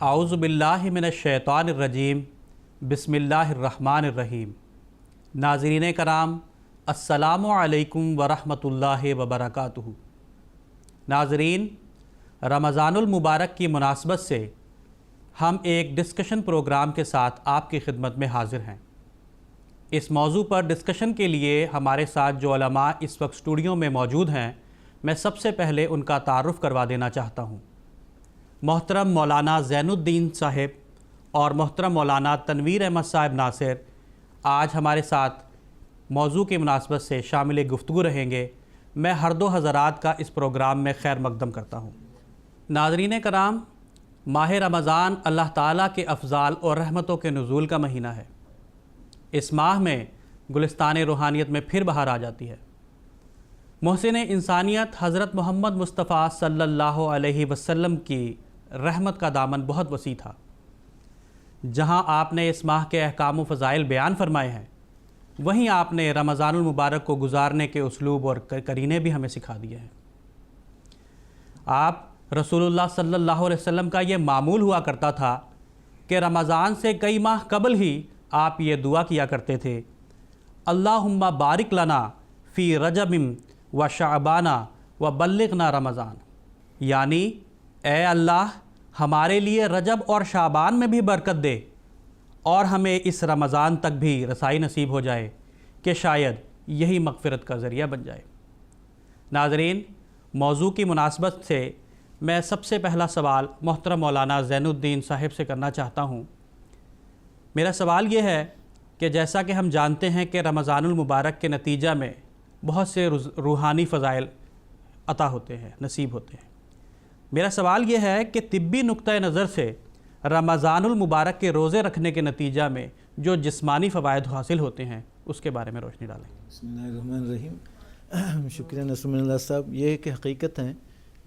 اعوذ باللہ من الشیطان الرجیم بسم اللہ الرحمن الرحیم۔ ناظرین کرام السلام علیکم ورحمۃ اللہ وبرکاتہ۔ ناظرین، رمضان المبارک کی مناسبت سے ہم ایک ڈسکشن پروگرام کے ساتھ آپ کی خدمت میں حاضر ہیں۔ اس موضوع پر ڈسکشن کے لیے ہمارے ساتھ جو علماء اس وقت اسٹوڈیو میں موجود ہیں، میں سب سے پہلے ان کا تعارف کروا دینا چاہتا ہوں۔ محترم مولانا زین الدین صاحب اور محترم مولانا تنویر احمد صاحب ناصر آج ہمارے ساتھ موضوع کی مناسبت سے شامل گفتگو رہیں گے۔ میں ہر دو حضرات کا اس پروگرام میں خیر مقدم کرتا ہوں۔ ناظرین کرام، ماہ رمضان اللہ تعالیٰ کے افضال اور رحمتوں کے نزول کا مہینہ ہے۔ اس ماہ میں گلستان روحانیت میں پھر بہار آ جاتی ہے۔ محسن انسانیت حضرت محمد مصطفیٰ صلی اللہ علیہ وسلم کی رحمت کا دامن بہت وسیع تھا۔ جہاں آپ نے اس ماہ کے احکام و فضائل بیان فرمائے ہیں، وہیں آپ نے رمضان المبارک کو گزارنے کے اسلوب اور قرینے بھی ہمیں سکھا دیے ہیں۔ آپ رسول اللہ صلی اللہ علیہ وسلم کا یہ معمول ہوا کرتا تھا کہ رمضان سے کئی ماہ قبل ہی آپ یہ دعا کیا کرتے تھے، اللہم بارک لنا فی رجب و شعبانہ و بلغنا رمضان، یعنی اے اللہ ہمارے لیے رجب اور شعبان میں بھی برکت دے اور ہمیں اس رمضان تک بھی رسائی نصیب ہو جائے کہ شاید یہی مغفرت کا ذریعہ بن جائے۔ ناظرین، موضوع کی مناسبت سے میں سب سے پہلا سوال محترم مولانا زین الدین صاحب سے کرنا چاہتا ہوں۔ میرا سوال یہ ہے کہ جیسا کہ ہم جانتے ہیں کہ رمضان المبارک کے نتیجہ میں بہت سے روحانی فضائل عطا ہوتے ہیں، نصیب ہوتے ہیں۔ میرا سوال یہ ہے کہ طبی نقطہ نظر سے رمضان المبارک کے روزے رکھنے کے نتیجہ میں جو جسمانی فوائد حاصل ہوتے ہیں اس کے بارے میں روشنی ڈالیں۔ بسم اللہ الرحمن الرحیم۔ شکریہ نصر اللہ صاحب۔ یہ ایک حقیقت ہے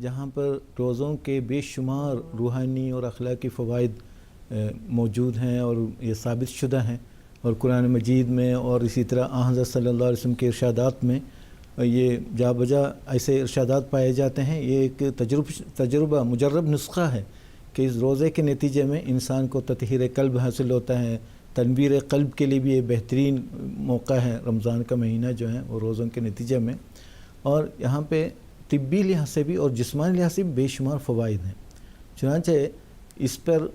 جہاں پر روزوں کے بے شمار روحانی اور اخلاقی فوائد موجود ہیں اور یہ ثابت شدہ ہیں، اور قرآن مجید میں اور اسی طرح حضرت صلی اللہ علیہ وسلم کے ارشادات میں یہ جا بجا ایسے ارشادات پائے جاتے ہیں۔ یہ ایک تجربہ مجرب نسخہ ہے کہ اس روزے کے نتیجے میں انسان کو تطہیر قلب حاصل ہوتا ہے۔ تنویر قلب کے لیے بھی یہ بہترین موقع ہے رمضان کا مہینہ جو ہے وہ روزوں کے نتیجے میں، اور یہاں پہ طبی لحاظ سے بھی اور جسمانی لحاظ سے بھی بے شمار فوائد ہیں۔ چنانچہ اس پر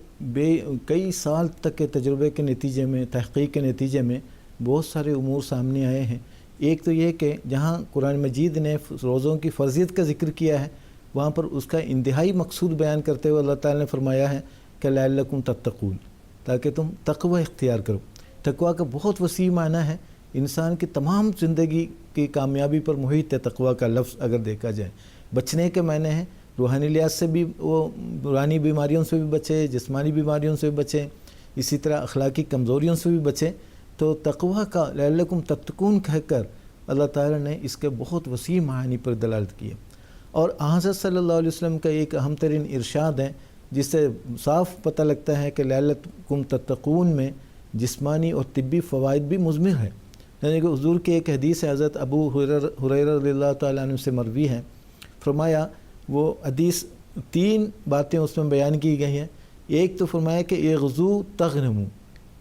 کئی سال تک کے تجربے کے نتیجے میں، تحقیق کے نتیجے میں بہت سارے امور سامنے آئے ہیں۔ ایک تو یہ کہ جہاں قرآن مجید نے روزوں کی فرضیت کا ذکر کیا ہے، وہاں پر اس کا انتہائی مقصود بیان کرتے ہوئے اللہ تعالیٰ نے فرمایا ہے کہ لعلکم تتقون، تاکہ تم تقوی اختیار کرو۔ تقوی کا بہت وسیع معنی ہے، انسان کی تمام زندگی کی کامیابی پر محیط ہے تقوی کا لفظ اگر دیکھا جائے۔ بچنے کے معنی ہیں روحانی لحاظ سے بھی، وہ روحانی بیماریوں سے بھی بچے، جسمانی بیماریوں سے بھی بچیں، اسی طرح اخلاقی کمزوریوں سے بھی بچیں۔ تو تقوی کا لعلکم تتقون کہہ کر اللہ تعالیٰ نے اس کے بہت وسیع معانی پر دلالت کی ہے۔ اور حضرت صلی اللہ علیہ وسلم کا ایک اہم ترین ارشاد ہے جس سے صاف پتہ لگتا ہے کہ لعلکم تتقون میں جسمانی اور طبی فوائد بھی مضمر ہے۔ یعنی کہ حضور کی ایک حدیث ہے، حضرت ابو ہریرہ رضی اللہ تعالیٰ عنہ سے مروی ہے، فرمایا وہ حدیث 3 باتیں اس میں بیان کی گئی ہیں۔ ایک تو فرمایا کہ اغزو تغنمو،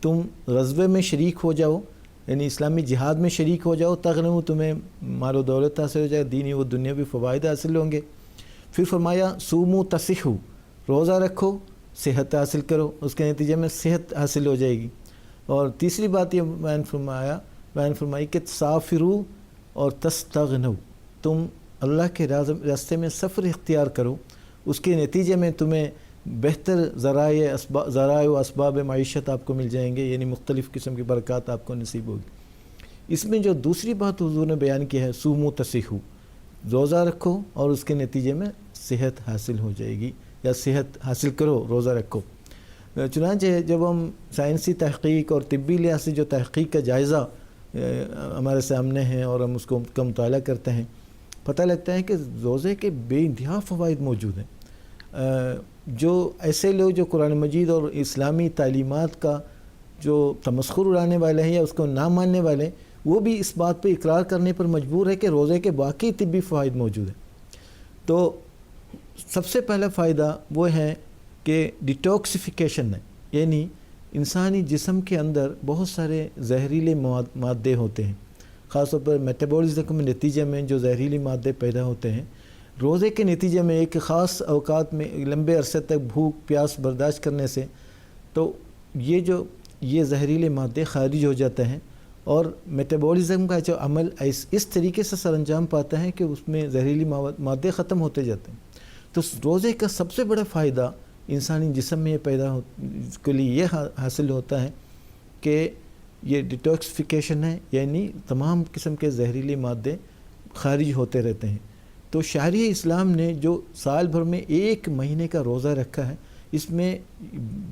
تم غزوے میں شریک ہو جاؤ، یعنی اسلامی جہاد میں شریک ہو جاؤ، تغنمو، تمہیں مال و دولت حاصل ہو جائے، دینی و دنیاوی فوائد حاصل ہوں گے۔ پھر فرمایا صومو تصحو، روزہ رکھو، صحت حاصل کرو، اس کے نتیجے میں صحت حاصل ہو جائے گی۔ اور تیسری بات یہ بیان فرمائی کہ سافرو اور تستغنو، تم اللہ کے راستے میں سفر اختیار کرو، اس کے نتیجے میں تمہیں بہتر ذرائع و اسباب معیشت آپ کو مل جائیں گے، یعنی مختلف قسم کی برکات آپ کو نصیب ہوگی۔ اس میں جو دوسری بات حضور نے بیان کی ہے، صومو تصحو، روزہ رکھو اور اس کے نتیجے میں صحت حاصل ہو جائے گی، یا صحت حاصل کرو، روزہ رکھو۔ چنانچہ جب ہم سائنسی تحقیق اور طبی لحاظ سے جو تحقیق کا جائزہ ہمارے سامنے ہے اور ہم اس کو مطالعہ کرتے ہیں، پتہ لگتا ہے کہ روزے کے بے انتہا فوائد موجود ہیں۔ جو ایسے لوگ جو قرآن مجید اور اسلامی تعلیمات کا جو تمسخر اڑانے والے ہیں یا اس کو نہ ماننے والے، وہ بھی اس بات پہ اقرار کرنے پر مجبور ہے کہ روزے کے باقی طبی فوائد موجود ہیں۔ تو سب سے پہلا فائدہ وہ ہے کہ ڈیٹاکسیفیکیشن ہے، یعنی انسانی جسم کے اندر بہت سارے زہریلے مادے ہوتے ہیں، خاص طور پر میٹابولزم کے نتیجے میں جو زہریلی مادے پیدا ہوتے ہیں، روزے کے نتیجے میں ایک خاص اوقات میں لمبے عرصے تک بھوک پیاس برداشت کرنے سے تو یہ زہریلے مادے خارج ہو جاتے ہیں، اور میٹابولزم کا جو عمل اس طریقے سے سر انجام پاتا ہے کہ اس میں زہریلی مادے ختم ہوتے جاتے ہیں۔ تو روزے کا سب سے بڑا فائدہ انسانی جسم میں کے لیے یہ حاصل ہوتا ہے کہ یہ ڈیٹاکسیفیکیشن ہے، یعنی تمام قسم کے زہریلے مادے خارج ہوتے رہتے ہیں۔ تو شرع اسلام نے جو سال بھر میں 1 مہینے کا روزہ رکھا ہے، اس میں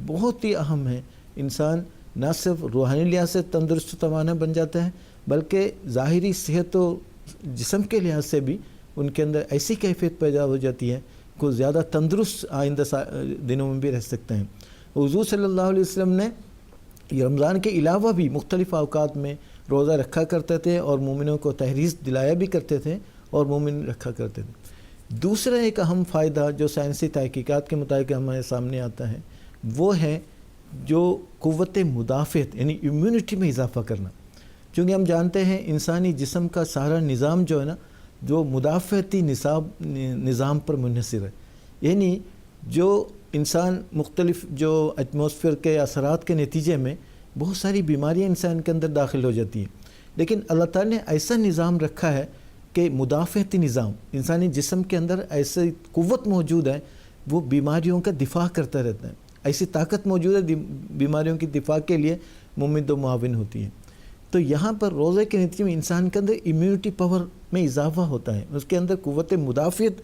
بہت ہی اہم ہے، انسان نہ صرف روحانی لحاظ سے تندرست و توانا بن جاتا ہے، بلکہ ظاہری صحت و جسم کے لحاظ سے بھی ان کے اندر ایسی کیفیت پیدا ہو جاتی ہے کہ زیادہ تندرست آئندہ دنوں میں بھی رہ سکتے ہیں۔ حضور صلی اللہ علیہ وسلم نے رمضان کے علاوہ بھی مختلف اوقات میں روزہ رکھا کرتے تھے اور مومنوں کو تحریض دلایا بھی کرتے تھے اور مومن رکھا کرتے تھے۔ دوسرا ایک اہم فائدہ جو سائنسی تحقیقات کے مطابق ہمارے سامنے آتا ہے وہ ہے جو قوت مدافعت یعنی امیونٹی میں اضافہ کرنا، چونکہ ہم جانتے ہیں انسانی جسم کا سارا نظام جو ہے نا جو مدافعتی نظام پر منحصر ہے، یعنی جو انسان مختلف جو ایٹماسفیئر کے اثرات کے نتیجے میں بہت ساری بیماریاں انسان کے اندر داخل ہو جاتی ہیں، لیکن اللہ تعالیٰ نے ایسا نظام رکھا ہے کہ مدافعتی نظام انسانی جسم کے اندر ایسی قوت موجود ہے، وہ بیماریوں کا دفاع کرتا رہتا ہے، ایسی طاقت موجود ہے بیماریوں کی دفاع کے لیے ممد و معاون ہوتی ہے۔ تو یہاں پر روزے کے نتیجے میں انسان کے اندر امیونٹی پاور میں اضافہ ہوتا ہے، اس کے اندر قوت مدافعت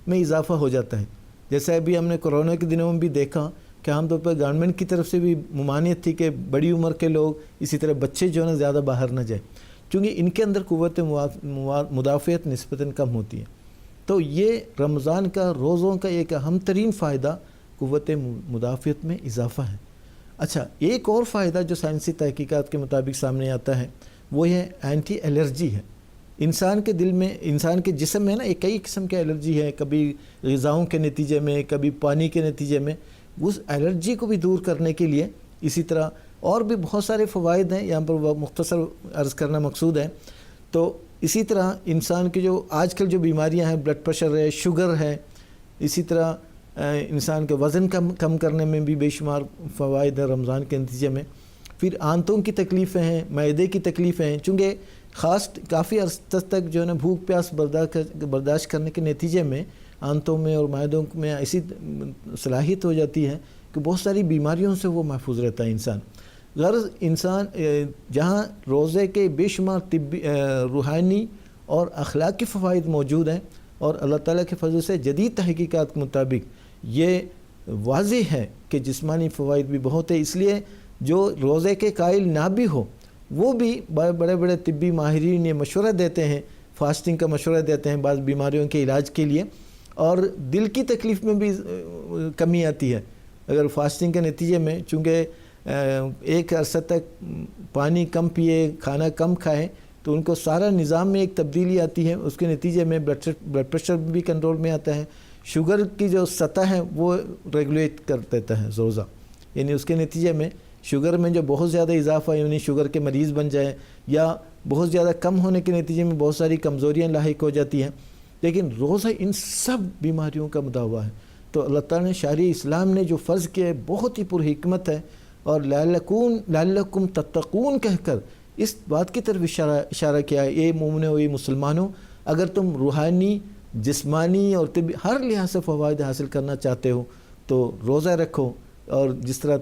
میں اضافہ ہو جاتا ہے۔ جیسے ابھی ہم نے کورونا کے دنوں میں بھی دیکھا کہ عام طور پر گورنمنٹ کی طرف سے بھی ممانعت تھی کہ بڑی عمر کے لوگ اسی طرح بچے جو ہے نا زیادہ باہر نہ جائیں، چونکہ ان کے اندر قوت مدافعت نسبتاً کم ہوتی ہے۔ تو یہ رمضان کا روزوں کا ایک اہم ترین فائدہ قوت مدافعت میں اضافہ ہے۔ اچھا، ایک اور فائدہ جو سائنسی تحقیقات کے مطابق سامنے آتا ہے وہ یہ اینٹی الرجی ہے۔ انسان کے دل میں، انسان کے جسم میں نا کئی قسم کے الرجی ہے، کبھی غذاؤں کے نتیجے میں، کبھی پانی کے نتیجے میں، اس الرجی کو بھی دور کرنے کے لیے اسی طرح اور بھی بہت سارے فوائد ہیں، یہاں پر وہ مختصر عرض کرنا مقصود ہے۔ تو اسی طرح انسان کے جو آج کل جو بیماریاں ہیں، بلڈ پریشر ہے، شوگر ہے، اسی طرح انسان کے وزن کم کرنے میں بھی بے شمار فوائد ہیں رمضان کے نتیجے میں۔ پھر آنتوں کی تکلیفیں ہیں، معدے کی تکلیفیں ہیں، چونکہ کافی عرصہ تک جو ہے نا بھوک پیاس برداشت کرنے کے نتیجے میں آنتوں میں اور معدوں میں ایسی صلاحیت ہو جاتی ہے کہ بہت ساری بیماریوں سے وہ محفوظ رہتا ہے انسان۔ غرض انسان جہاں روزے کے بے شمار طبی، روحانی اور اخلاقی فوائد موجود ہیں، اور اللہ تعالیٰ کے فضل سے جدید تحقیقات کے مطابق یہ واضح ہے کہ جسمانی فوائد بھی بہت ہے، اس لیے جو روزے کے قائل نہ بھی ہو وہ بھی بڑے بڑے طبی ماہرین یہ مشورہ دیتے ہیں، فاسٹنگ کا مشورہ دیتے ہیں بعض بیماریوں کے علاج کے لیے، اور دل کی تکلیف میں بھی کمی آتی ہے اگر فاسٹنگ کے نتیجے میں، چونکہ ایک عرصہ تک پانی کم پیے، کھانا کم کھائیں تو ان کو سارا نظام میں ایک تبدیلی آتی ہے، اس کے نتیجے میں بلڈ پریشر بھی کنٹرول میں آتا ہے، شوگر کی جو سطح ہے وہ ریگولیٹ کر دیتا ہے روزہ، یعنی اس کے نتیجے میں شوگر میں جو بہت زیادہ اضافہ یعنی شوگر کے مریض بن جائیں یا بہت زیادہ کم ہونے کے نتیجے میں بہت ساری کمزوریاں لاحق ہو جاتی ہیں، لیکن روزہ ان سب بیماریوں کا مداوا ہے۔ تو اللہ تعالیٰ نے شرع اسلام نے جو فرض کیا ہے بہت ہی پرحکمت ہے، اور لعلکم تتقون کہہ کر اس بات کی طرف اشارہ کیا ہے، اے مومنو، اے مسلمانوں، اگر تم روحانی، جسمانی اور طبی ہر لحاظ سے فوائد حاصل کرنا چاہتے ہو تو روزہ رکھو، اور جس طرح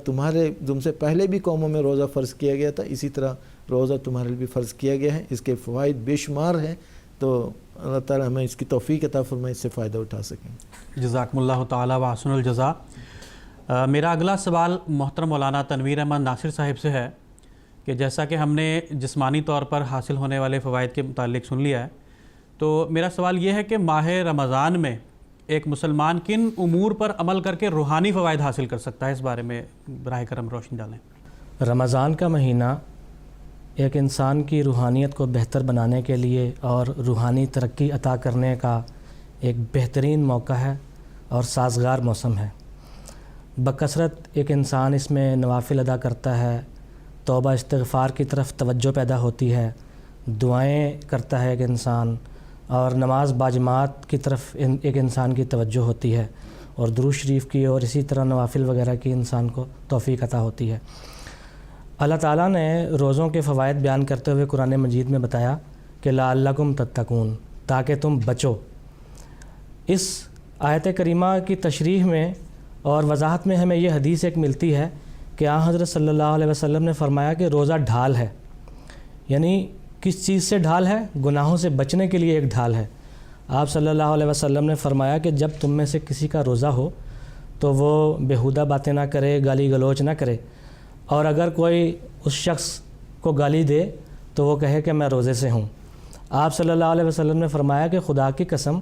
تم سے پہلے بھی قوموں میں روزہ فرض کیا گیا تھا، اسی طرح روزہ تمہارے لیے بھی فرض کیا گیا ہے، اس کے فوائد بے شمار ہیں، تو اللہ تعالیٰ ہمیں اس کی توفیق عطا فرمائے، اس سے فائدہ اٹھا سکیں۔ جزاکم اللہ تعالیٰ و احسن الجزاء۔ میرا اگلا سوال محترم مولانا تنویر احمد ناصر صاحب سے ہے کہ جیسا کہ ہم نے جسمانی طور پر حاصل ہونے والے فوائد کے متعلق سن لیا ہے، تو میرا سوال یہ ہے کہ ماہ رمضان میں ایک مسلمان کن امور پر عمل کر کے روحانی فوائد حاصل کر سکتا ہے، اس بارے میں براہ کرم روشنی ڈالیں۔ رمضان کا مہینہ ایک انسان کی روحانیت کو بہتر بنانے کے لیے اور روحانی ترقی عطا کرنے کا ایک بہترین موقع ہے اور سازگار موسم ہے۔ بکثرت ایک انسان اس میں نوافل ادا کرتا ہے، توبہ استغفار کی طرف توجہ پیدا ہوتی ہے، دعائیں کرتا ہے ایک انسان، اور نماز باجماعت کی طرف ایک انسان کی توجہ ہوتی ہے، اور درود شریف کی اور اسی طرح نوافل وغیرہ کی انسان کو توفیق عطا ہوتی ہے۔ اللہ تعالیٰ نے روزوں کے فوائد بیان کرتے ہوئے قرآن مجید میں بتایا کہ لعلکم تتقون، تاکہ تم بچو۔ اس آیت کریمہ کی تشریح میں اور وضاحت میں ہمیں یہ حدیث ایک ملتی ہے کہ آن حضرت صلی اللہ علیہ وسلم نے فرمایا کہ روزہ ڈھال ہے، یعنی کس چیز سے ڈھال ہے؟ گناہوں سے بچنے کے لیے ایک ڈھال ہے۔ آپ صلی اللہ علیہ وسلم نے فرمایا کہ جب تم میں سے کسی کا روزہ ہو تو وہ بیہودہ باتیں نہ کرے، گالی گلوچ نہ کرے، اور اگر کوئی اس شخص کو گالی دے تو وہ کہے کہ میں روزے سے ہوں۔ آپ صلی اللہ علیہ وسلم نے فرمایا کہ خدا کی قسم،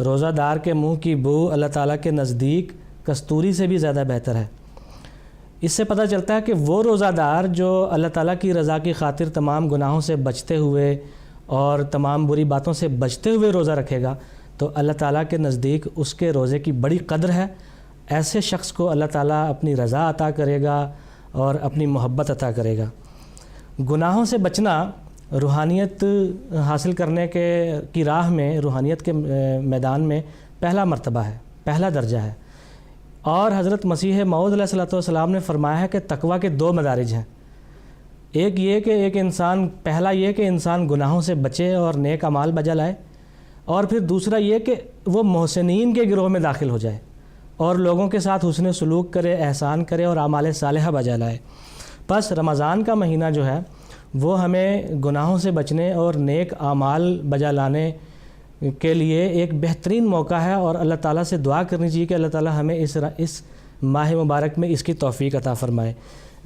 روزہ دار کے منہ کی بو اللہ تعالیٰ کے نزدیک کستوری سے بھی زیادہ بہتر ہے۔ اس سے پتہ چلتا ہے کہ وہ روزہ دار جو اللہ تعالیٰ کی رضا کی خاطر تمام گناہوں سے بچتے ہوئے اور تمام بری باتوں سے بچتے ہوئے روزہ رکھے گا تو اللہ تعالیٰ کے نزدیک اس کے روزے کی بڑی قدر ہے۔ ایسے شخص کو اللہ تعالیٰ اپنی رضا عطا کرے گا اور اپنی محبت عطا کرے گا۔ گناہوں سے بچنا روحانیت حاصل کرنے کی راہ میں، روحانیت کے میدان میں پہلا مرتبہ ہے، پہلا درجہ ہے۔ اور حضرت مسیح موعود علیہ الصلوۃ والسلام نے فرمایا ہے کہ تقویٰ کے دو مدارج ہیں۔ ایک یہ کہ پہلا یہ کہ انسان گناہوں سے بچے اور نیک اعمال بجا لائے، اور پھر دوسرا یہ کہ وہ محسنین کے گروہ میں داخل ہو جائے اور لوگوں کے ساتھ حسن سلوک کرے، احسان کرے اور اعمال صالحہ بجا لائے۔ بس رمضان کا مہینہ جو ہے وہ ہمیں گناہوں سے بچنے اور نیک اعمال بجا لانے کے لیے ایک بہترین موقع ہے، اور اللہ تعالیٰ سے دعا کرنی چاہیے کہ اللہ تعالیٰ ہمیں اس ماہ مبارک میں اس کی توفیق عطا فرمائے۔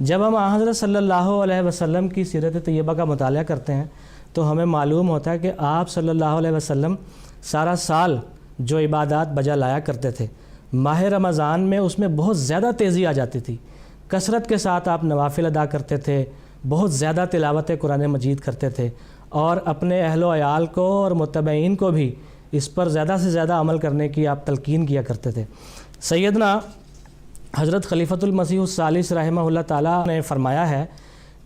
جب ہم حضرت صلی اللہ علیہ وسلم کی سیرت طیبہ کا مطالعہ کرتے ہیں تو ہمیں معلوم ہوتا ہے کہ آپ صلی اللہ علیہ وسلم سارا سال جو عبادات بجا لایا کرتے تھے، ماہ رمضان میں اس میں بہت زیادہ تیزی آ جاتی تھی، کثرت کے ساتھ آپ نوافل ادا کرتے تھے، بہت زیادہ تلاوت قرآن مجید کرتے تھے، اور اپنے اہل و عیال کو اور متبعین کو بھی اس پر زیادہ سے زیادہ عمل کرنے کی آپ تلقین کیا کرتے تھے۔ سیدنا حضرت خلیفۃ المسیح الثالث رحمہ اللہ تعالیٰ نے فرمایا ہے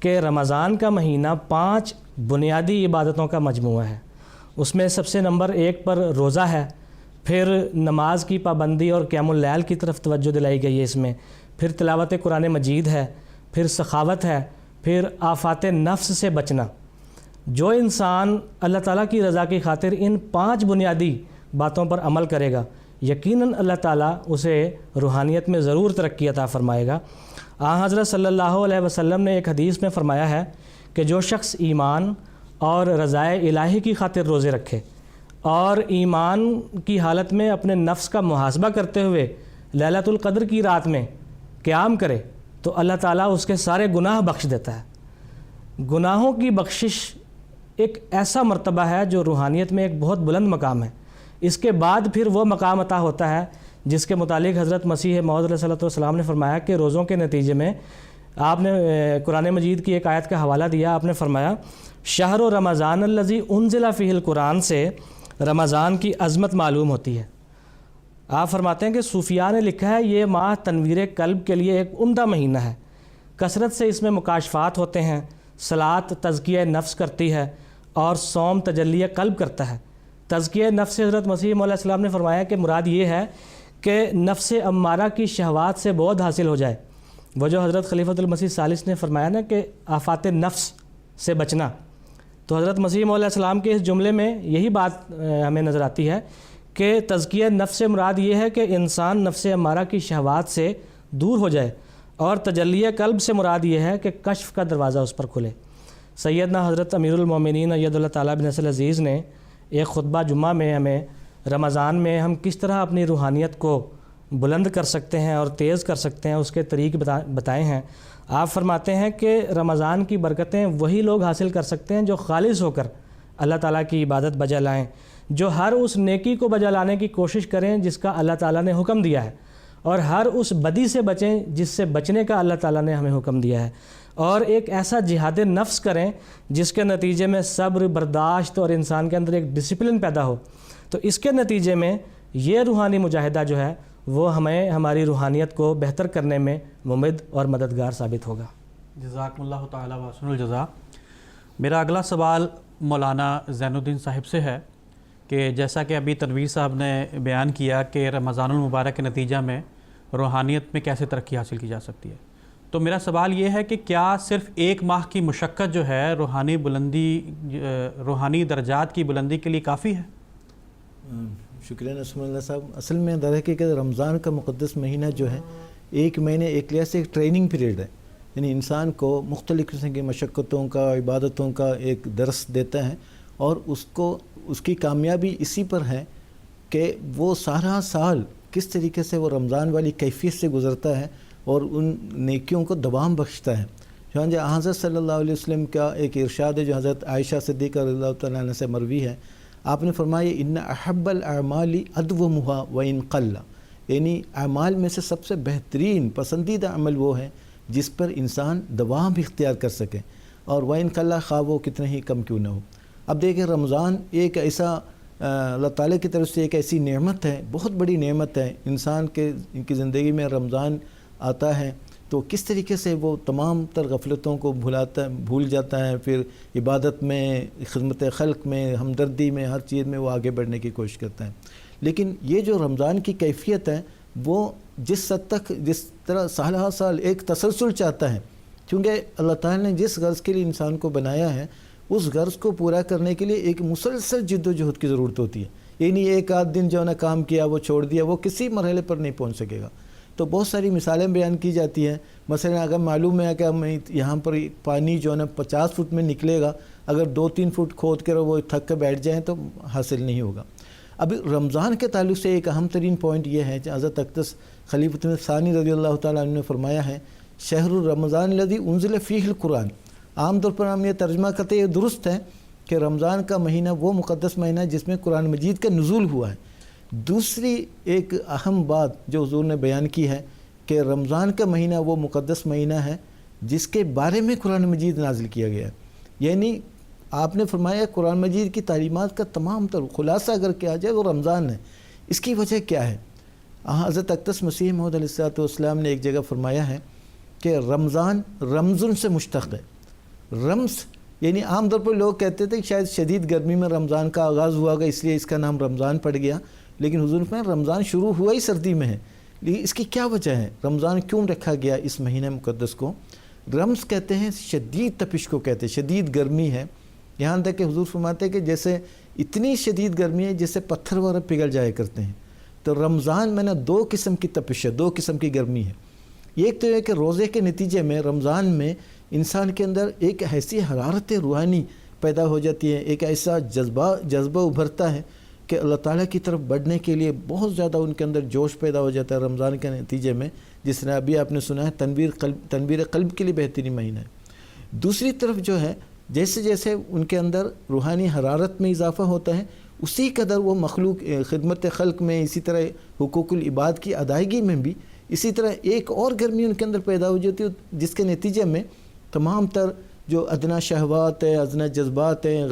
کہ رمضان کا مہینہ 5 بنیادی عبادتوں کا مجموعہ ہے۔ اس میں سب سے نمبر 1 پر روزہ ہے، پھر نماز کی پابندی اور قیام اللیل کی طرف توجہ دلائی گئی ہے اس میں، پھر تلاوت قرآن مجید ہے، پھر سخاوت ہے، پھر آفات نفس سے بچنا۔ جو انسان اللہ تعالیٰ کی رضا کی خاطر ان 5 بنیادی باتوں پر عمل کرے گا، یقیناً اللہ تعالیٰ اسے روحانیت میں ضرور ترقی عطا فرمائے گا۔ آن حضرت صلی اللہ علیہ وسلم نے ایک حدیث میں فرمایا ہے کہ جو شخص ایمان اور رضائے الہی کی خاطر روزے رکھے اور ایمان کی حالت میں اپنے نفس کا محاسبہ کرتے ہوئے لیلۃ القدر کی رات میں قیام کرے تو اللہ تعالیٰ اس کے سارے گناہ بخش دیتا ہے۔ گناہوں کی بخشش ایک ایسا مرتبہ ہے جو روحانیت میں ایک بہت بلند مقام ہے۔ اس کے بعد پھر وہ مقام عطا ہوتا ہے جس کے متعلق حضرت مسیح موعود علیہ الصلوۃ والسلام نے فرمایا کہ روزوں کے نتیجے میں آپ نے قرآن مجید کی ایک آیت کا حوالہ دیا۔ آپ نے فرمایا شہر رمضان الذی انزل فیہ القرآن سے رمضان کی عظمت معلوم ہوتی ہے۔ آپ فرماتے ہیں کہ صوفیاء نے لکھا ہے یہ ماہ تنویر قلب کے لیے ایک عمدہ مہینہ ہے، کثرت سے اس میں مکاشفات ہوتے ہیں، صلاۃ تزکیہ نفس کرتی ہے اور صوم تجلی قلب کرتا ہے۔ تزکیہ نفس سے حضرت مسیح موعود علیہ السلام نے فرمایا کہ مراد یہ ہے کہ نفس امارہ کی شہوات سے بعد حاصل ہو جائے۔ وہ جو حضرت خلیفۃ المسیح الثالث نے فرمایا نا کہ آفات نفس سے بچنا، تو حضرت مسیح موعود علیہ السلام کے اس جملے میں یہی بات ہمیں نظر آتی ہے کہ تزکیہ نفس سے مراد یہ ہے کہ انسان نفس امارہ کی شہوات سے دور ہو جائے، اور تجلی قلب سے مراد یہ ہے کہ کشف کا دروازہ اس پر کھلے۔ سیدنا حضرت امیر المومنین اید اللہ تعالیٰ بن نصر العزیز نے ایک خطبہ جمعہ میں ہمیں رمضان میں ہم کس طرح اپنی روحانیت کو بلند کر سکتے ہیں اور تیز کر سکتے ہیں اس کے طریق بتائے ہیں۔ آپ فرماتے ہیں کہ رمضان کی برکتیں وہی لوگ حاصل کر سکتے ہیں جو خالص ہو کر اللہ تعالیٰ کی عبادت بجا لائیں، جو ہر اس نیکی کو بجا لانے کی کوشش کریں جس کا اللہ تعالیٰ نے حکم دیا ہے، اور ہر اس بدی سے بچیں جس سے بچنے کا اللہ تعالیٰ نے ہمیں حکم دیا ہے، اور ایک ایسا جہاد نفس کریں جس کے نتیجے میں صبر، برداشت اور انسان کے اندر ایک ڈسپلن پیدا ہو۔ تو اس کے نتیجے میں یہ روحانی مجاہدہ جو ہے وہ ہمیں ہماری روحانیت کو بہتر کرنے میں ممد اور مددگار ثابت ہوگا۔ جزاکم اللہ تعالیٰ وحسن الجزا۔ میرا اگلا سوال مولانا زین الدین صاحب سے ہے کہ جیسا کہ ابھی تنویر صاحب نے بیان کیا کہ رمضان المبارک کے نتیجہ میں روحانیت میں کیسے ترقی حاصل کی جا سکتی ہے، تو میرا سوال یہ ہے کہ کیا صرف ایک ماہ کی مشقت جو ہے روحانی درجات کی بلندی کے لیے کافی ہے؟ شکریہ نسم اللہ صاحب۔ اصل میں در حقیقت رمضان کا مقدس مہینہ جو ہے ایک مہینے ایک لحاظ سے ایک ٹریننگ پیریڈ ہے، یعنی انسان کو مختلف قسم کی مشقتوں کا، عبادتوں کا ایک درس دیتا ہے، اور اس کی کامیابی اسی پر ہے کہ وہ سارا سال کس طریقے سے وہ رمضان والی کیفیت سے گزرتا ہے اور ان نیکیوں کو دوام بخشتا ہے۔ چنانچہ حضرت صلی اللہ علیہ وسلم کا ایک ارشاد ہے جو حضرت عائشہ صدیقہ رضی اللہ تعالیٰ عنہ سے مروی ہے، آپ نے فرمایا ان احب الاعمال ادومھا وان قل، یعنی اعمال میں سے سب سے بہترین پسندیدہ عمل وہ ہے جس پر انسان دوام اختیار کر سکے، اور وان قل خواہ وہ کتنے ہی کم کیوں نہ ہو۔ اب دیکھیں رمضان ایک ایسا اللہ تعالیٰ کی طرف سے ایک ایسی نعمت ہے، بہت بڑی نعمت ہے، انسان کی زندگی میں رمضان آتا ہے تو کس طریقے سے وہ تمام تر غفلتوں کو بھول جاتا ہے، پھر عبادت میں، خدمت خلق میں، ہمدردی میں، ہر چیز میں وہ آگے بڑھنے کی کوشش کرتا ہے۔ لیکن یہ جو رمضان کی کیفیت ہے وہ جس حد تک جس طرح سال ہر سال ایک تسلسل چاہتا ہے، کیونکہ اللہ تعالیٰ نے جس غرض کے لیے انسان کو بنایا ہے اس غرض کو پورا کرنے کے لیے ایک مسلسل جد و جہد کی ضرورت ہوتی ہے، یعنی ایک آدھ دن جو ہے نا کام کیا وہ چھوڑ دیا، وہ کسی مرحلے پر نہیں پہنچ سکے گا۔ تو بہت ساری مثالیں بیان کی جاتی ہیں، مثلا اگر معلوم ہے کہ ہم یہاں پر پانی جو ہے نا 50 فٹ میں نکلے گا، اگر 2-3 فٹ کھود کر وہ تھک کے بیٹھ جائیں تو حاصل نہیں ہوگا۔ اب رمضان کے تعلق سے ایک اہم ترین پوائنٹ یہ ہے کہ حضرت اقدس خلیفۃ ثانی رضی اللہ تعالیٰ عنہ نے فرمایا ہے شہر رمضان الذی انزل فیہ القرآن۔ عام طور پر ہم یہ ترجمہ کرتے ہیں، یہ درست ہے کہ رمضان کا مہینہ وہ مقدس مہینہ ہے جس میں قرآن مجید کا نزول ہوا ہے۔ دوسری ایک اہم بات جو حضور نے بیان کی ہے کہ رمضان کا مہینہ وہ مقدس مہینہ ہے جس کے بارے میں قرآن مجید نازل کیا گیا ہے، یعنی آپ نے فرمایا قرآن مجید کی تعلیمات کا تمام تر خلاصہ اگر کیا جائے وہ رمضان ہے۔ اس کی وجہ کیا ہے؟ حضرت اقدس مسیح موعود علیہ السلام نے ایک جگہ فرمایا ہے کہ رمضان رمضن سے مشتق ہے۔ رمز یعنی عام طور پر لوگ کہتے تھے کہ شاید شدید گرمی میں رمضان کا آغاز ہوا گا اس لیے اس کا نام رمضان پڑ گیا، لیکن حضور میں رمضان شروع ہوا ہی سردی میں ہے، لیکن اس کی کیا وجہ ہے؟ رمضان کیوں رکھا گیا اس مہینہ مقدس کو؟ رمز کہتے ہیں شدید تپش کو کہتے ہیں، شدید گرمی ہے، یہاں تک کہ حضور فرماتے ہیں کہ جیسے اتنی شدید گرمی ہے جیسے پتھر وغیرہ پگھل جایا کرتے ہیں۔ تو رمضان میں 2 قسم کی تپش ہے، 2 قسم کی گرمی ہے۔ ایک تو یہ کہ روزے کے نتیجے میں رمضان میں انسان کے اندر ایک ایسی حرارت روحانی پیدا ہو جاتی ہے، ایک ایسا جذبہ ابھرتا ہے کہ اللہ تعالیٰ کی طرف بڑھنے کے لیے بہت زیادہ ان کے اندر جوش پیدا ہو جاتا ہے رمضان کے نتیجے میں، جس طرح ابھی آپ نے سنا ہے تنویر قلب کے لیے بہترین مہینہ ہے۔ دوسری طرف جو ہے جیسے جیسے ان کے اندر روحانی حرارت میں اضافہ ہوتا ہے اسی قدر وہ مخلوق خدمت خلق میں، اسی طرح حقوق العباد کی ادائیگی میں بھی اسی طرح ایک اور گرمی ان کے اندر پیدا ہو جاتی ہے، جس کے نتیجے میں تمام تر جو ادنا شہوات ہیں، ادنا جذبات ہیں،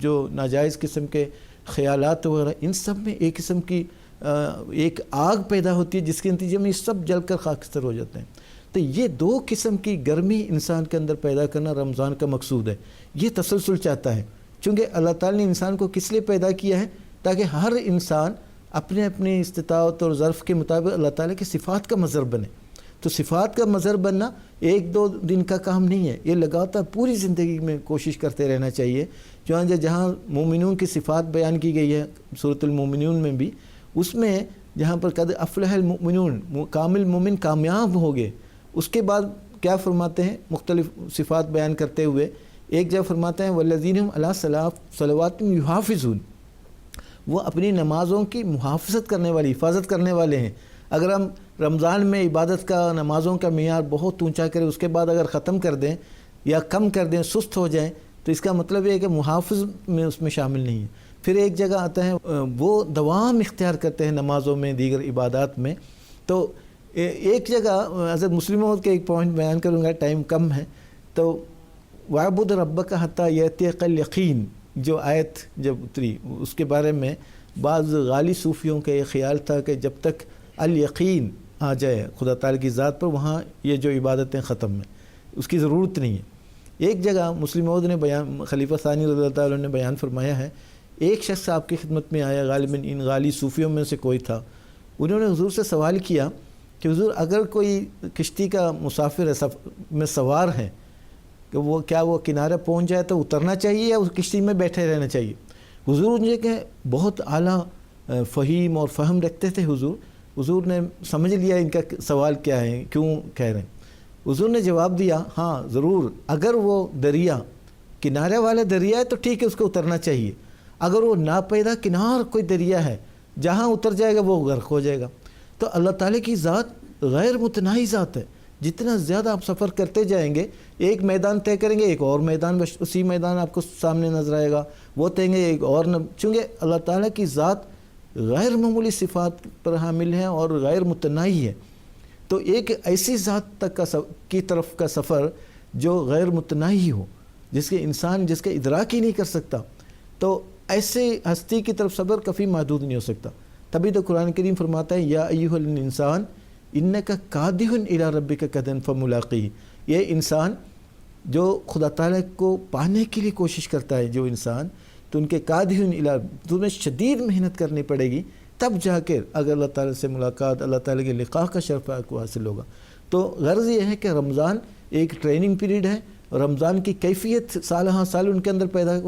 جو ناجائز قسم کے خیالات وغیرہ، ان سب میں ایک قسم کی ایک آگ پیدا ہوتی ہے جس کے نتیجے میں یہ سب جل کر خاکستر ہو جاتے ہیں۔ تو یہ 2 قسم کی گرمی انسان کے اندر پیدا کرنا رمضان کا مقصود ہے۔ یہ تسلسل چاہتا ہے، چونکہ اللہ تعالیٰ نے انسان کو کس لیے پیدا کیا ہے؟ تاکہ ہر انسان اپنے اپنے استطاعت اور ظرف کے مطابق اللہ تعالیٰ کی صفات کا مظہر بنے۔ تو صفات کا مظہر بننا 1-2 دن کا کام نہیں ہے، یہ لگاتار پوری زندگی میں کوشش کرتے رہنا چاہیے۔ جہاں مومنون کی صفات بیان کی گئی ہے سورۃ المومنون میں بھی، اس میں جہاں پر قد افلح المؤمنون، کامل مومن کامیاب ہو گئے، اس کے بعد کیا فرماتے ہیں مختلف صفات بیان کرتے ہوئے؟ ایک جگہ فرماتے ہیں والذین هم علی صلواتہم یحافظون، وہ اپنی نمازوں کی محافظت کرنے والے، حفاظت کرنے والے ہیں۔ اگر ہم رمضان میں عبادت کا، نمازوں کا معیار بہت اونچا کریں، اس کے بعد اگر ختم کر دیں یا کم کر دیں، سست ہو جائیں، تو اس کا مطلب یہ ہے کہ محافظ میں اس میں شامل نہیں ہے۔ پھر ایک جگہ آتا ہے وہ دوام اختیار کرتے ہیں نمازوں میں، دیگر عبادات میں۔ تو ایک جگہ حضرت مسلم موعود کے ایک پوائنٹ بیان کروں گا، ٹائم کم ہے، تو وَاعْبُدْ رَبَّكَ حَتَّى يَأْتِيَكَ الْيَقِينُ جو آیت جب اتری، اس کے بارے میں بعض غالی صوفیوں کا یہ خیال تھا کہ جب تک الیقین آ جائے خدا تعالیٰ کی ذات پر، وہاں یہ جو عبادتیں ختم ہیں، اس کی ضرورت نہیں ہے۔ ایک جگہ مسلم موعود نے بیان، خلیفہ ثانی رضی اللہ تعالیٰ عنہ نے بیان فرمایا ہے، ایک شخص آپ کی خدمت میں آیا، غالباً ان غالی صوفیوں میں سے کوئی تھا، انہوں نے حضور سے سوال کیا کہ حضور اگر کوئی کشتی کا مسافر ہے، میں سوار ہے، کہ وہ کیا وہ کنارے پہنچ جائے تو اترنا چاہیے یا اس کشتی میں بیٹھے رہنا چاہیے؟ حضور نے کہ بہت اعلیٰ فہیم اور فہم رکھتے تھے حضور نے سمجھ لیا ان کا سوال کیا ہے، کیوں کہہ رہے ہیں۔ حضور نے جواب دیا، ہاں ضرور، اگر وہ دریا کنارے والا دریا ہے تو ٹھیک ہے، اس کو اترنا چاہیے، اگر وہ ناپیدا کنار کوئی دریا ہے جہاں اتر جائے گا وہ غرق ہو جائے گا۔ تو اللہ تعالیٰ کی ذات غیر متناہی ذات ہے، جتنا زیادہ آپ سفر کرتے جائیں گے، ایک میدان طے کریں گے، ایک اور میدان، اسی میدان آپ کو سامنے نظر آئے گا، وہ طے گے ایک اور چونکہ اللہ تعالیٰ کی ذات غیر معمولی صفات پر حامل ہے اور غیر متناہی ہے، تو ایک ایسی ذات تک کی طرف کا سفر جو غیر متناہی ہو، جس کے انسان جس کا ادراک ہی نہیں کر سکتا، تو ایسے ہستی کی طرف سفر کبھی محدود نہیں ہو سکتا۔ تبھی تو قرآن کریم فرماتا ہے، یا ایھا الانسان انک کادح الی ربک کدحا فملاقیہ، یہ انسان جو خدا تعالیٰ کو پانے کے لیے کوشش کرتا ہے، جو انسان، تو ان کے کادح الی، تمہیں شدید محنت کرنی پڑے گی، تب جا کر اگر اللہ تعالیٰ سے ملاقات، اللہ تعالیٰ کے لقاء کا شرف آپ کو حاصل ہوگا۔ تو غرض یہ ہے کہ رمضان ایک ٹریننگ پیریڈ ہے، رمضان کی کیفیت سال ہاں سال ان کے اندر پیدا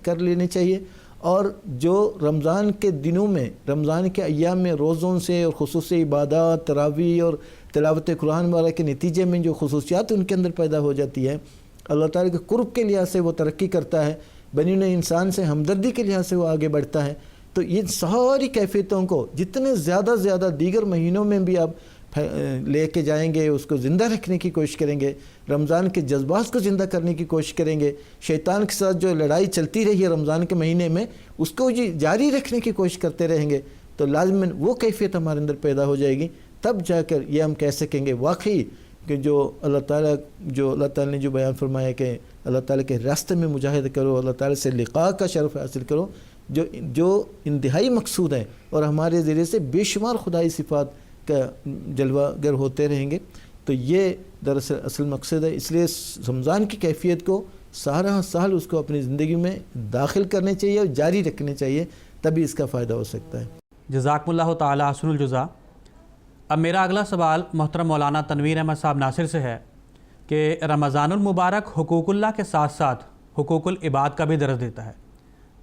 کر لینی چاہیے، اور جو رمضان کے دنوں میں، رمضان کے ایام میں روزوں سے اور خصوصی عبادات، تراویح اور تلاوت قرآن وغیرہ کے نتیجے میں جو خصوصیات ان کے اندر پیدا ہو جاتی ہے، اللہ تعالیٰ کے قرب کے لحاظ سے وہ ترقی کرتا ہے، بنی نوع انسان سے ہمدردی کے لحاظ سے وہ آگے بڑھتا ہے۔ تو یہ ساری کیفیتوں کو جتنے زیادہ دیگر مہینوں میں بھی آپ لے کے جائیں گے، اس کو زندہ رکھنے کی کوشش کریں گے، رمضان کے جذبات کو زندہ کرنے کی کوشش کریں گے، شیطان کے ساتھ جو لڑائی چلتی رہی ہے رمضان کے مہینے میں، اس کو جاری رکھنے کی کوشش کرتے رہیں گے، تو لازماً وہ کیفیت ہمارے اندر پیدا ہو جائے گی۔ تب جا کر یہ ہم کہہ سکیں گے واقعی کہ جو اللہ تعالیٰ نے جو بیان فرمایا کہ اللہ تعالیٰ کے راستے میں مجاہدہ کرو، اللہ تعالیٰ سے لقاء کا شرف حاصل کرو، جو انتہائی مقصود ہے، اور ہمارے ذریعے سے بے شمار خدائی صفات کا جلوہ گر ہوتے رہیں گے، تو یہ دراصل اصل مقصد ہے۔ اس لیے رمضان کی کیفیت کو سارا سال اس کو اپنی زندگی میں داخل کرنے چاہیے اور جاری رکھنے چاہیے، تبھی اس کا فائدہ ہو سکتا ہے۔ جزاکم اللہ تعالی احسن الجزا۔ اب میرا اگلا سوال محترم مولانا تنویر احمد صاحب ناصر سے ہے کہ رمضان المبارک حقوق اللہ کے ساتھ ساتھ حقوق العباد کا بھی درس دیتا ہے،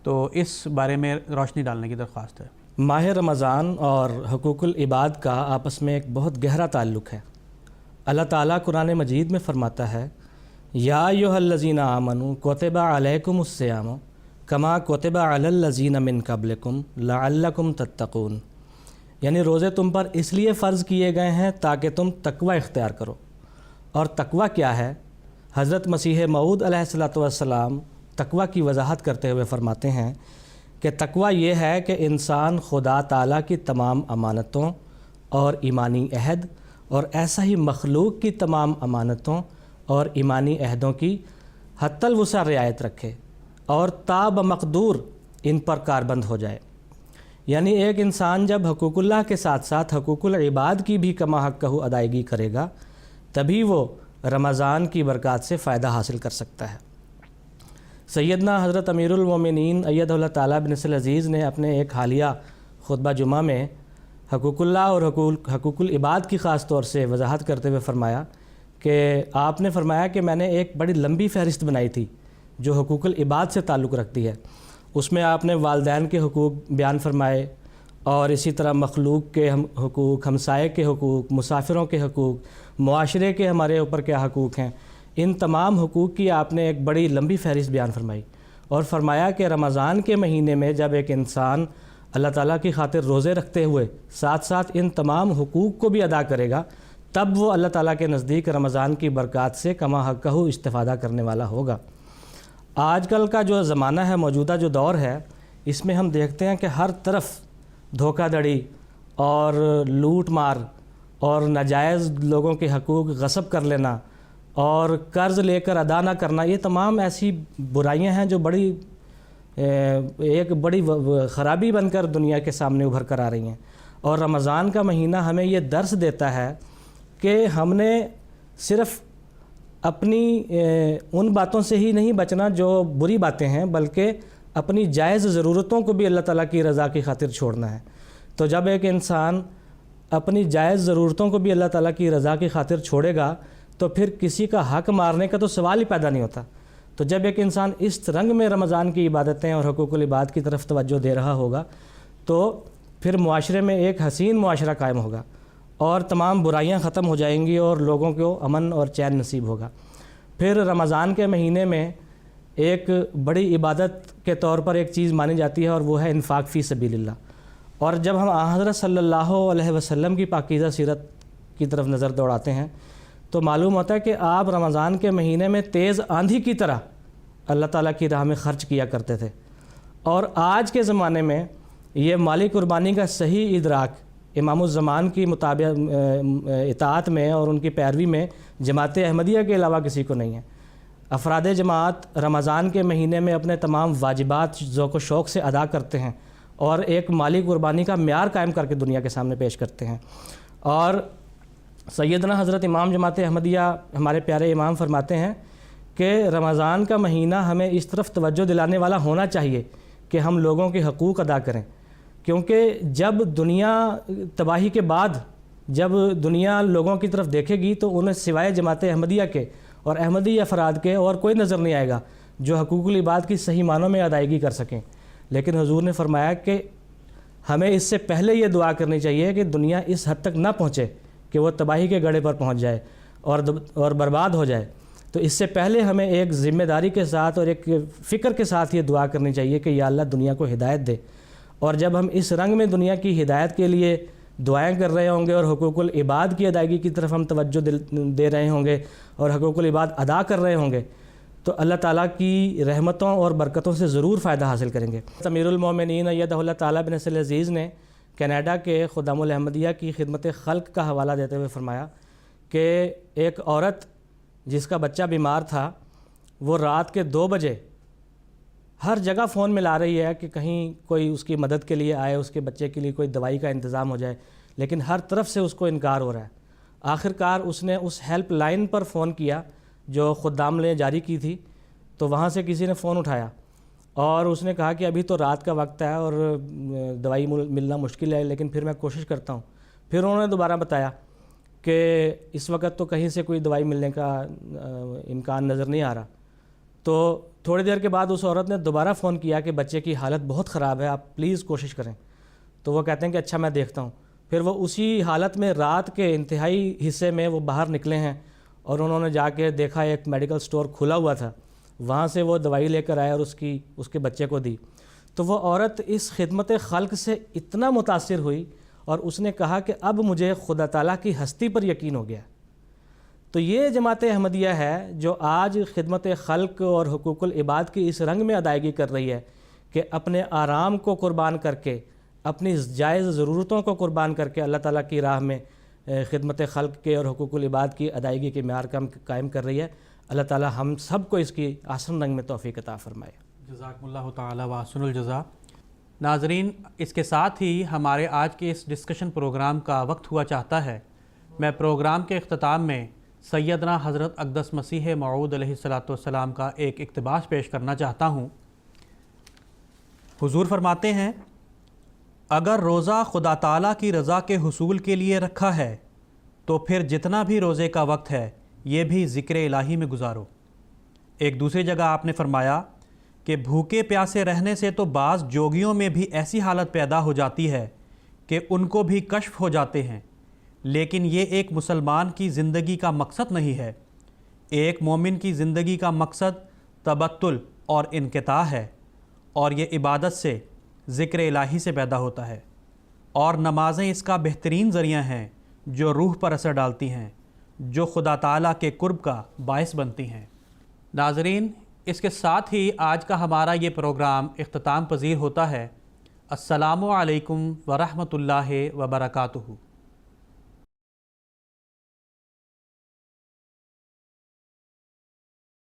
تو اس بارے میں روشنی ڈالنے کی درخواست ہے۔ ماہ رمضان اور حقوق العباد کا آپس میں ایک بہت گہرا تعلق ہے۔ اللہ تعالیٰ قرآن مجید میں فرماتا ہے، یا ایھا الذین آمنوا کتب علیکم الصیام کما کتب علی الذین من قبلکم لعلکم تتقون، یعنی روزے تم پر اس لیے فرض کیے گئے ہیں تاکہ تم تقوی اختیار کرو۔ اور تقوی کیا ہے؟ حضرت مسیح موعود علیہ السلام تقوی کی وضاحت کرتے ہوئے فرماتے ہیں کہ تقوی یہ ہے کہ انسان خدا تعالیٰ کی تمام امانتوں اور ایمانی عہد، اور ایسا ہی مخلوق کی تمام امانتوں اور ایمانی عہدوں کی حتی الوسع رعایت رکھے اور تا بمقدور ان پر کاربند ہو جائے۔ یعنی ایک انسان جب حقوق اللہ کے ساتھ ساتھ حقوق العباد کی بھی کما حقہ ادائیگی کرے گا، تبھی وہ رمضان کی برکات سے فائدہ حاصل کر سکتا ہے۔ سیدنا حضرت امیر المومنین ایدہ اللہ تعالیٰ بن نصر العزیز نے اپنے ایک حالیہ خطبہ جمعہ میں حقوق اللہ اور حقوق العباد کی خاص طور سے وضاحت کرتے ہوئے فرمایا کہ آپ نے فرمایا کہ میں نے ایک بڑی لمبی فہرست بنائی تھی جو حقوق العباد سے تعلق رکھتی ہے۔ اس میں آپ نے والدین کے حقوق بیان فرمائے، اور اسی طرح مخلوق کے حقوق، ہمسائے کے حقوق، مسافروں کے حقوق، معاشرے کے ہمارے اوپر کیا حقوق ہیں، ان تمام حقوق کی آپ نے ایک بڑی لمبی فہرست بیان فرمائی، اور فرمایا کہ رمضان کے مہینے میں جب ایک انسان اللہ تعالیٰ کی خاطر روزے رکھتے ہوئے ساتھ ساتھ ان تمام حقوق کو بھی ادا کرے گا، تب وہ اللہ تعالیٰ کے نزدیک رمضان کی برکات سے کما حقہ استفادہ کرنے والا ہوگا۔ آج کل کا جو زمانہ ہے، موجودہ جو دور ہے، اس میں ہم دیکھتے ہیں کہ ہر طرف دھوکہ دھڑی اور لوٹ مار اور ناجائز لوگوں کے حقوق غصب کر لینا اور قرض لے کر ادا نہ کرنا، یہ تمام ایسی برائیاں ہیں جو ایک بڑی خرابی بن کر دنیا کے سامنے ابھر کر آ رہی ہیں۔ اور رمضان کا مہینہ ہمیں یہ درس دیتا ہے کہ ہم نے صرف اپنی ان باتوں سے ہی نہیں بچنا جو بری باتیں ہیں، بلکہ اپنی جائز ضرورتوں کو بھی اللہ تعالیٰ کی رضا کی خاطر چھوڑنا ہے۔ تو جب ایک انسان اپنی جائز ضرورتوں کو بھی اللہ تعالیٰ کی رضا کی خاطر چھوڑے گا تو پھر کسی کا حق مارنے کا تو سوال ہی پیدا نہیں ہوتا۔ تو جب ایک انسان اس رنگ میں رمضان کی عبادتیں اور حقوق العباد کی طرف توجہ دے رہا ہوگا تو پھر معاشرے میں ایک حسین معاشرہ قائم ہوگا اور تمام برائیاں ختم ہو جائیں گی اور لوگوں کو امن اور چین نصیب ہوگا۔ پھر رمضان کے مہینے میں ایک بڑی عبادت کے طور پر ایک چیز مانی جاتی ہے اور وہ ہے انفاق فی سبیل اللہ۔ اور جب ہم حضرت صلی اللہ علیہ وسلم کی پاکیزہ سیرت کی طرف نظر دوڑاتے ہیں تو معلوم ہوتا ہے کہ آپ رمضان کے مہینے میں تیز آندھی کی طرح اللہ تعالیٰ کی راہ میں خرچ کیا کرتے تھے۔ اور آج کے زمانے میں یہ مالی قربانی کا صحیح ادراک امام الزمان کی اطاعت میں اور ان کی پیروی میں جماعت احمدیہ کے علاوہ کسی کو نہیں ہے۔ افراد جماعت رمضان کے مہینے میں اپنے تمام واجبات ذوق و شوق سے ادا کرتے ہیں اور ایک مالی قربانی کا معیار قائم کر کے دنیا کے سامنے پیش کرتے ہیں۔ اور سیدنا حضرت امام جماعت احمدیہ ہمارے پیارے امام فرماتے ہیں کہ رمضان کا مہینہ ہمیں اس طرف توجہ دلانے والا ہونا چاہیے کہ ہم لوگوں کے حقوق ادا کریں، کیونکہ جب دنیا تباہی کے بعد جب دنیا لوگوں کی طرف دیکھے گی تو انہیں سوائے جماعت احمدیہ کے اور احمدی افراد کے اور کوئی نظر نہیں آئے گا جو حقوق العباد کی صحیح معنوں میں ادائیگی کر سکیں۔ لیکن حضور نے فرمایا کہ ہمیں اس سے پہلے یہ دعا کرنی چاہیے کہ دنیا اس حد تک نہ پہنچے کہ وہ تباہی کے گڑھے پر پہنچ جائے اور برباد ہو جائے۔ تو اس سے پہلے ہمیں ایک ذمہ داری کے ساتھ اور ایک فکر کے ساتھ یہ دعا کرنی چاہیے کہ یا اللہ دنیا کو ہدایت دے۔ اور جب ہم اس رنگ میں دنیا کی ہدایت کے لیے دعائیں کر رہے ہوں گے اور حقوق العباد کی ادائیگی کی طرف ہم توجہ دے رہے ہوں گے اور حقوق العباد ادا کر رہے ہوں گے تو اللہ تعالیٰ کی رحمتوں اور برکتوں سے ضرور فائدہ حاصل کریں گے۔ امیر المومنین ایدہ اللہ تعالیٰ بن نصر العزیز نے کینیڈا کے خدام الاحمدیہ کی خدمت خلق کا حوالہ دیتے ہوئے فرمایا کہ ایک عورت جس کا بچہ بیمار تھا وہ رات کے 2 بجے ہر جگہ فون ملا رہی ہے کہ کہیں کوئی اس کی مدد کے لیے آئے، اس کے بچے کے لیے کوئی دوائی کا انتظام ہو جائے، لیکن ہر طرف سے اس کو انکار ہو رہا ہے۔ آخرکار اس نے اس ہیلپ لائن پر فون کیا جو خدام نے جاری کی تھی، تو وہاں سے کسی نے فون اٹھایا اور اس نے کہا کہ ابھی تو رات کا وقت ہے اور دوائی ملنا مشکل ہے، لیکن پھر میں کوشش کرتا ہوں۔ پھر انہوں نے دوبارہ بتایا کہ اس وقت تو کہیں سے کوئی دوائی ملنے کا امکان نظر نہیں آ رہا۔ تو تھوڑی دیر کے بعد اس عورت نے دوبارہ فون کیا کہ بچے کی حالت بہت خراب ہے، آپ پلیز کوشش کریں۔ تو وہ کہتے ہیں کہ اچھا میں دیکھتا ہوں۔ پھر وہ اسی حالت میں رات کے انتہائی حصے میں وہ باہر نکلے ہیں اور انہوں نے جا کے دیکھا ایک میڈیکل سٹور کھلا ہوا تھا، وہاں سے وہ دوائی لے کر آئے اور اس کے بچے کو دی۔ تو وہ عورت اس خدمت خلق سے اتنا متاثر ہوئی اور اس نے کہا کہ اب مجھے خدا تعالیٰ کی ہستی پر یقین ہو گیا۔ تو یہ جماعت احمدیہ ہے جو آج خدمت خلق اور حقوق العباد کی اس رنگ میں ادائیگی کر رہی ہے کہ اپنے آرام کو قربان کر کے، اپنی جائز ضرورتوں کو قربان کر کے اللہ تعالیٰ کی راہ میں خدمت خلق کے اور حقوق العباد کی ادائیگی کے معیار کا قائم کر رہی ہے۔ اللہ تعالیٰ ہم سب کو اس کی آسن رنگ میں توفیق عطا فرمائے۔ جزاکم اللہ تعالیٰ واسن الجزا۔ ناظرین، اس کے ساتھ ہی ہمارے آج کے اس ڈسکشن پروگرام کا وقت ہوا چاہتا ہے۔ میں پروگرام کے اختتام میں سیدنا حضرت اقدس مسیح موعود علیہ الصلوۃ والسلام کا ایک اقتباس پیش کرنا چاہتا ہوں۔ حضور فرماتے ہیں، اگر روزہ خدا تعالیٰ کی رضا کے حصول کے لیے رکھا ہے تو پھر جتنا بھی روزے کا وقت ہے یہ بھی ذکر الہی میں گزارو۔ ایک دوسری جگہ آپ نے فرمایا کہ بھوکے پیاسے رہنے سے تو بعض جوگیوں میں بھی ایسی حالت پیدا ہو جاتی ہے کہ ان کو بھی کشف ہو جاتے ہیں، لیکن یہ ایک مسلمان کی زندگی کا مقصد نہیں ہے۔ ایک مومن کی زندگی کا مقصد تبتل اور انقطاع ہے، اور یہ عبادت سے، ذکر الہی سے پیدا ہوتا ہے، اور نمازیں اس کا بہترین ذریعہ ہیں جو روح پر اثر ڈالتی ہیں، جو خدا تعالیٰ کے قرب کا باعث بنتی ہیں۔ ناظرین، اس کے ساتھ ہی آج کا ہمارا یہ پروگرام اختتام پذیر ہوتا ہے۔ السلام علیکم ورحمۃ اللہ وبرکاتہ۔